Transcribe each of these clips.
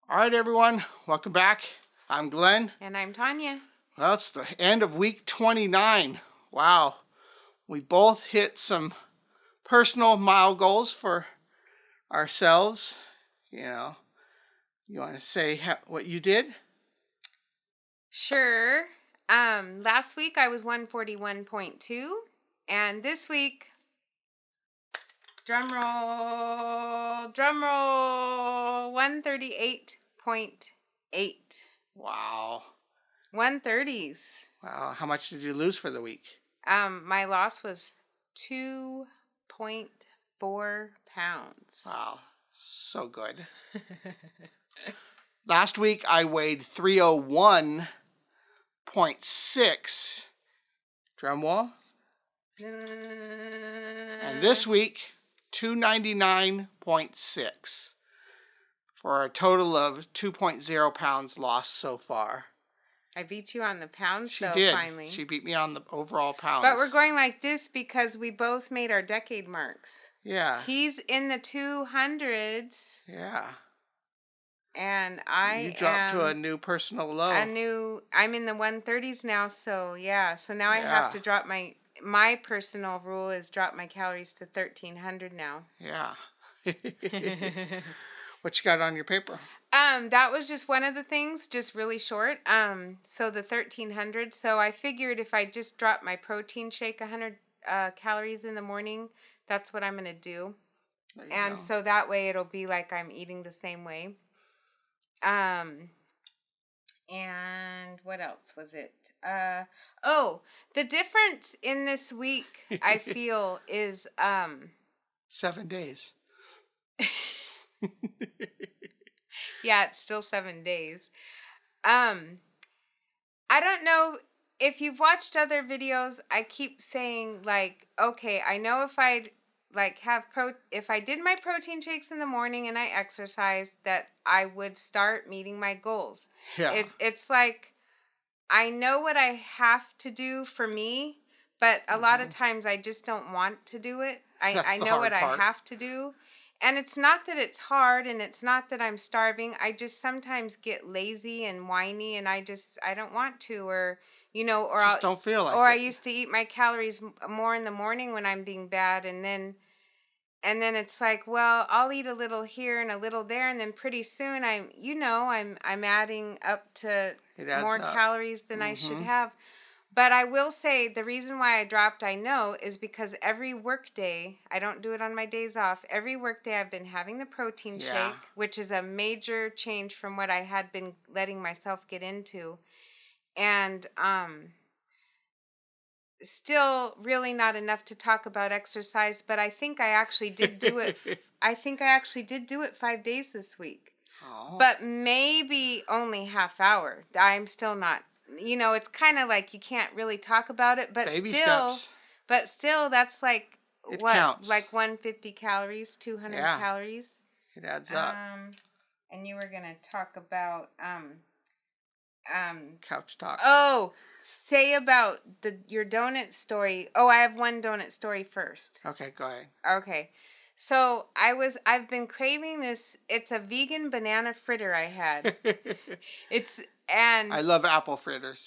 All right, everyone, welcome back. I'm Glenn. And I'm Tonya. Well, it's the end of week 29. Wow, we both hit some personal mile goals for ourselves. You want to say what you did? Sure. Last week I was 141.2, and this week, drum roll, 138.8. Wow. 130s. Wow, how much did you lose for the week? My loss was 2.4 pounds. Wow, so good. Last week I weighed 301.6. Drum roll. And this week, 299.6 for a total of 2.0 pounds lost so far. I beat you on the pounds, She though, did. finally. She beat me on the overall pounds. But we're going like this because we both made our decade marks. Yeah. He's in the 200s. Yeah. And You dropped to a new personal low. I'm in the 130s now, so yeah. So now I have to drop my personal rule is drop my calories to 1,300 now. Yeah. What you got on your paper? That was just one of the things, just really short. So the 1,300. So I figured if I just drop my protein shake 100 calories in the morning, that's what I'm going to do. And so that way it'll be like I'm eating the same way. And what else was it? The difference in this week, I feel, is 7 days. Yeah, it's still 7 days. I don't know if you've watched other videos. I keep saying like, okay, I know if I'd like if I did my protein shakes in the morning and I exercised, that I would start meeting my goals. Yeah. It's like I know what I have to do for me, but a lot of times I just don't want to do it. I know what I have to do. And it's not that it's hard and it's not that I'm starving. I just sometimes get lazy and whiny and I don't want to, or I don't feel like or it. I used to eat my calories more in the morning when I'm being bad, and then it's like, well, I'll eat a little here and a little there, and then pretty soon I'm adding up to more calories than I should have. But I will say the reason why I dropped, I know, is because every work day, I don't do it on my days off. Every work day I've been having the protein shake, which is a major change from what I had been letting myself get into. And still really not enough to talk about exercise, but I think I actually did do it. I think I actually did do it 5 days this week. Oh. But maybe only half hour. I'm still not. It's kind of like you can't really talk about it, but Baby steps. But still, that's like it counts. Like 150 calories, 200 calories. It adds up. And you were gonna talk about couch talk. Oh, say about your donut story. Oh, I have one donut story first. Okay, go ahead. Okay. So I've been craving this. It's a vegan banana fritter I had. I love apple fritters.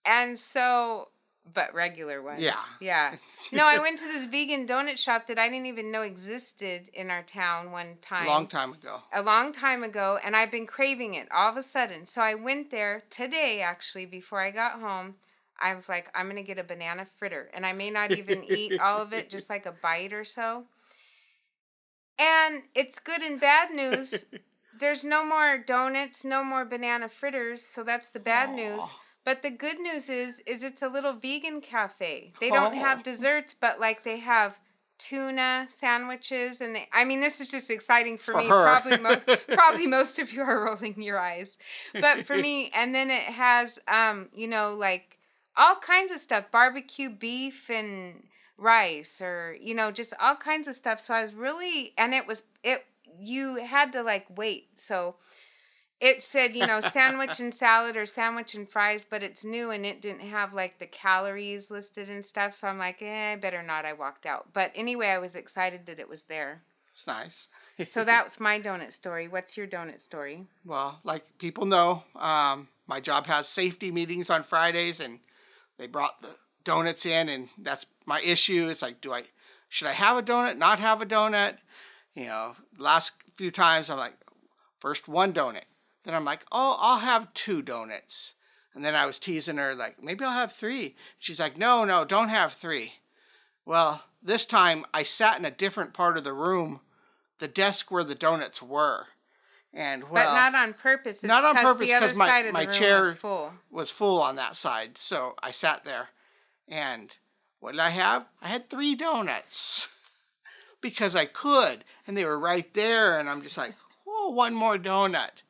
And so, but regular ones. Yeah. Yeah. No, I went to this vegan donut shop that I didn't even know existed in our town one time. A long time ago, and I've been craving it all of a sudden. So I went there today, actually, before I got home. I was like, I'm going to get a banana fritter. And I may not even eat all of it, just like a bite or so. And it's good and bad news. There's no more donuts, no more banana fritters, so that's the bad news. But the good news is it's a little vegan cafe. They don't have desserts, but like they have tuna sandwiches, and this is just exciting for me. Her. Probably most of you are rolling your eyes, but for me. And then it has like all kinds of stuff, barbecue beef and rice, or just all kinds of stuff. So I was really, and you had to like wait. So it said sandwich and salad or sandwich and fries, but it's new and it didn't have like the calories listed and stuff. So I'm like, better not. I walked out. But anyway, I was excited that it was there. It's nice. So that's my donut story. What's your donut story? Well, like people know, my job has safety meetings on Fridays, and they brought the donuts in, and that's my issue. It's like, should I have a donut, not have a donut? Last few times I'm like, first one donut. Then I'm like, oh, I'll have 2 donuts. And then I was teasing her, like, maybe I'll have 3. She's like, no, don't have 3. Well, this time I sat in a different part of the room, the desk where the donuts were. And But not on purpose. It's not on purpose, the other because side of my the room chair was full on that side. So I sat there, and what did I have? I had 3 donuts because I could, and they were right there, and I'm just like, oh, one more donut.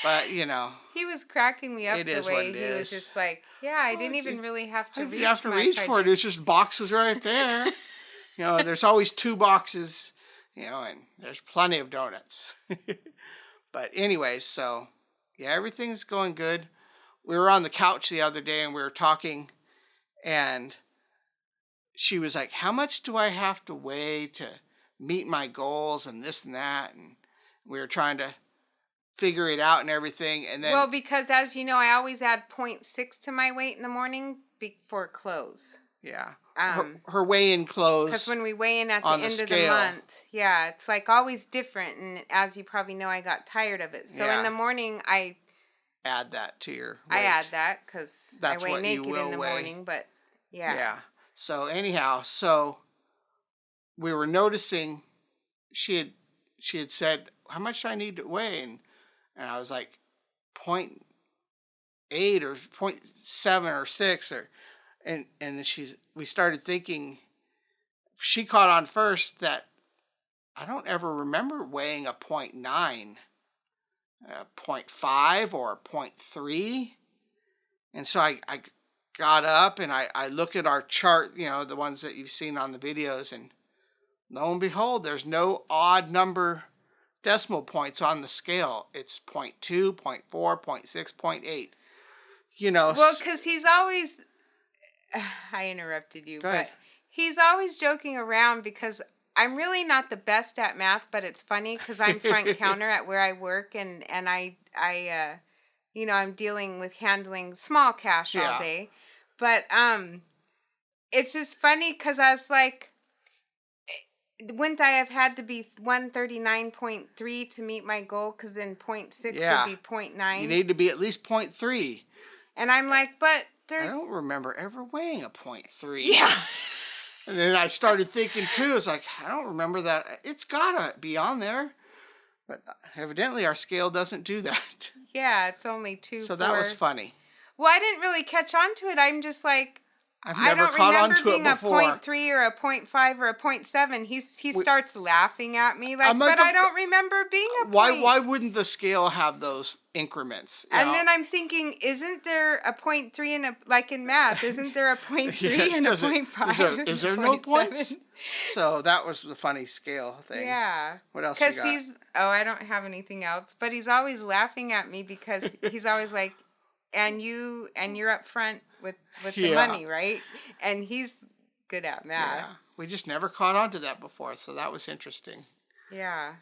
But he was cracking me up it the is way what it he was is. just like, yeah, I didn't even really have to I reach. didn't have to reach much. for it. It's just boxes right there. There's always 2 boxes, and there's plenty of donuts. But anyways, so yeah, everything's going good. We were on the couch the other day and we were talking, and she was like, how much do I have to weigh to meet my goals and this and that? And we were trying to figure it out and everything. And then, well, because as you know, I always add 0.6 to my weight in the morning before close. yeah, her weigh-in clothes. Because when we weigh in at the end of the month, yeah, it's like always different. And as you probably know, I got tired of it. So in the morning, I add that to your weight. I add that because I weigh naked in the morning. But yeah. Yeah. So anyhow, so we were noticing she had said, how much do I need to weigh? And I was like, 0.8 or 0.7 or 6 or, and then we started thinking, she caught on first that I don't ever remember weighing a 0.9, 0.5 or 0.3. And so I got up and I looked at our chart, the ones that you've seen on the videos, and lo and behold, there's no odd number decimal points on the scale. It's 0.2, 0.4, 0.6, 0.8. Well, because he's always, I interrupted you, but he's always joking around because I'm really not the best at math, but it's funny because I'm front counter at where I work, and I'm dealing with handling small cash all day. But it's just funny because I was like, wouldn't I have had to be 139.3 to meet my goal? Because then 0.6 would be 0.9. You need to be at least 0.3. And I'm like, but I don't remember ever weighing a 0.3. Yeah. And then I started thinking too, it's like, I don't remember that. It's gotta be on there. But evidently our scale doesn't do that. Yeah, it's only 2. So that was funny. Well, I didn't really catch on to it. I'm just like, I don't remember being a 0.3 or a 0.5 or a 0.7. He starts laughing at me like, but I don't remember being a point. Why wouldn't the scale have those increments? And then I'm thinking, isn't there a 0.3 and like in math? Isn't there a 0.3 and a 0.5? Is there no points? So that was the funny scale thing. Yeah. What else you got? Because I don't have anything else. But he's always laughing at me because he's always like, and you're up front with the money, right? And he's good at math. Yeah. We just never caught on to that before, so that was interesting. Yeah.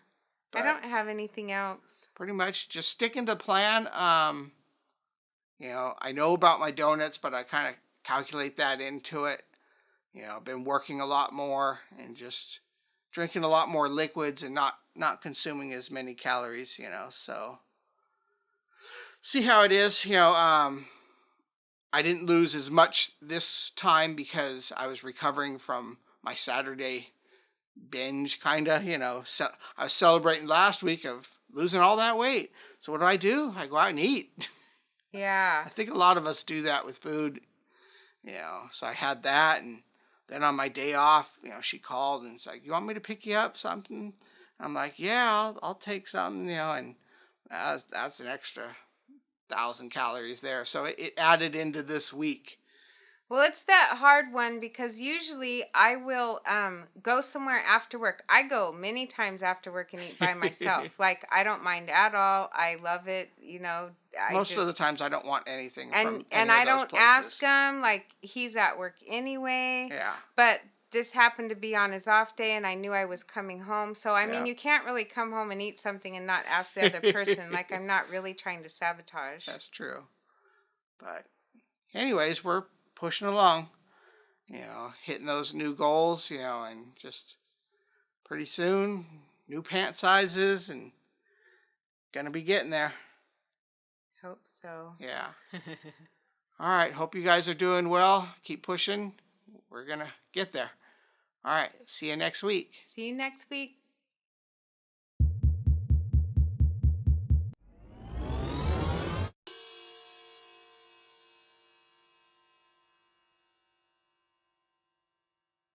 But I don't have anything else. Pretty much just sticking to plan. I know about my donuts, but I kind of calculate that into it. I've been working a lot more and just drinking a lot more liquids and not consuming as many calories, so see how it is. I didn't lose as much this time because I was recovering from my Saturday binge, kind of, So I was celebrating last week of losing all that weight. So what do? I go out and eat. Yeah. I think a lot of us do that with food, So I had that, and then on my day off, she called and it's like, you want me to pick you up something? I'm like, yeah, I'll take something, and that's an extra 1,000 calories there. So it added into this week. Well, it's that hard one because usually I will go somewhere after work. I go many times after work and eat by myself. Like, I don't mind at all. I love it. Most of the times I don't want anything from and any I of those don't places. ask him. Like, he's at work anyway. Yeah. But this happened to be on his off day, and I knew I was coming home. So, I mean, Yeah. you can't really come home and eat something and not ask the other person. Like, I'm not really trying to sabotage. That's true. But anyways, we're pushing along, hitting those new goals, and just pretty soon, new pant sizes and gonna be getting there. Hope so. Yeah. All right. Hope you guys are doing well. Keep pushing. We're gonna get there. All right. See you next week. See you next week.